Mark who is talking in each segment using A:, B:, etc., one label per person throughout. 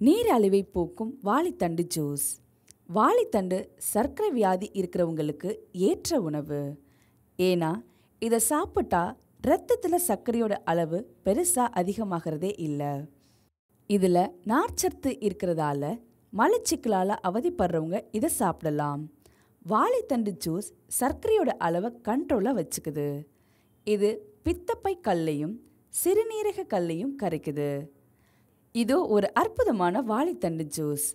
A: நீரிழிவை போக்கும் வாழைத்தண்டு ஜூஸ். வாழைத்தண்டு சர்க்கரை வியாதி இருக்கிறவங்களுக்கு ஏற்ற உணவு. ஏன்னா இதை சாப்பிட்டா ரத்தத்தில் சர்க்கரையோட அளவு பெருசாக அதிகமாகிறதே இல்லை. இதில் நார்ச்சத்து இருக்கிறதால மலச்சிக்கலால் அவதிப்படுறவங்க இதை சாப்பிடலாம். வாழைத்தண்டு ஜூஸ் சர்க்கரையோட அளவை கண்ட்ரோலாக வச்சுக்குது. இது பித்தப்பை கல்லையும் சிறுநீரக கல்லையும் கரைக்குது. இது ஒரு அற்புதமான வாழைத்தண்டு ஜூஸ்.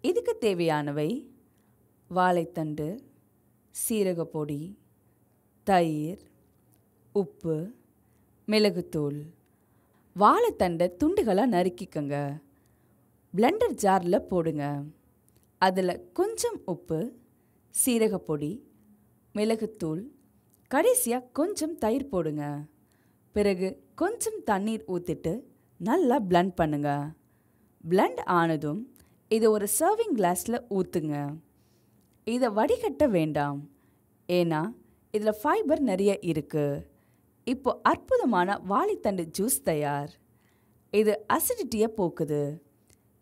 A: இதுக்கு தேவையானவை: வாழைத்தண்டு, சீரகப்பொடி, தயிர், உப்பு, மிளகுத்தூள். வாழைத்தண்டை துண்டுகளாக நறுக்கிக்கங்க. பிளெண்டர் ஜாரில் போடுங்க. அதில் கொஞ்சம் உப்பு, சீரகப்பொடி, மிளகுத்தூள், கடைசியாக கொஞ்சம் தயிர் போடுங்க. பிறகு கொஞ்சம் தண்ணீர் ஊற்றிட்டு நல்லா பிளெண்ட் பண்ணுங்க. பிளெண்ட் ஆனதும் இதை ஒரு சர்விங் கிளாஸில் ஊற்றுங்க. இதை வடிகட்ட வேண்டாம், ஏன்னா இதில் ஃபைபர் நிறைய இருக்குது. இப்போ அற்புதமான வாழைத்தண்டு ஜூஸ் தயார். இது அசிடிட்டியை போக்குது,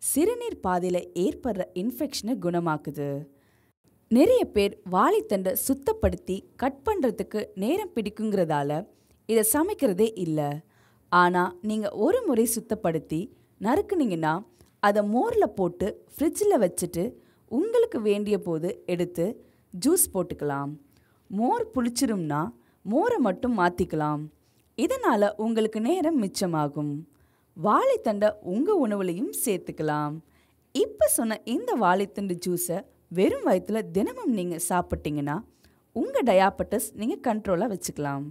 A: சிறுநீர் பாதையில் ஏற்படுற இன்ஃபெக்ஷனை குணமாக்குது. நிறைய பேர் வாழைத்தண்டை சுத்தப்படுத்தி கட் பண்ணுறதுக்கு நேரம் பிடிக்குங்கிறதால இதை சமைக்கிறதே இல்லை. ஆனால் நீங்கள் ஒரு முறை சுத்தப்படுத்தி நறுக்குனீங்கன்னா அதை மோரில் போட்டு ஃப்ரிட்ஜில் வச்சுட்டு உங்களுக்கு வேண்டிய போது எடுத்து ஜூஸ் போட்டுக்கலாம். மோர் புளிச்சிரும்னா மோரை மட்டும் மாற்றிக்கலாம். இதனால் உங்களுக்கு நேரம் மிச்சமாகும். வாழைத்தண்டை உங்கள் உணவுலையும் சேர்த்துக்கலாம். இப்போ சொன்ன இந்த வாழைத்தண்டு ஜூஸை வெறும் வயிற்றில் தினமும் நீங்கள் சாப்பிட்டீங்கன்னா உங்கள் டயாபெட்டிஸ் நீங்கள் கண்ட்ரோலாக வச்சுக்கலாம்.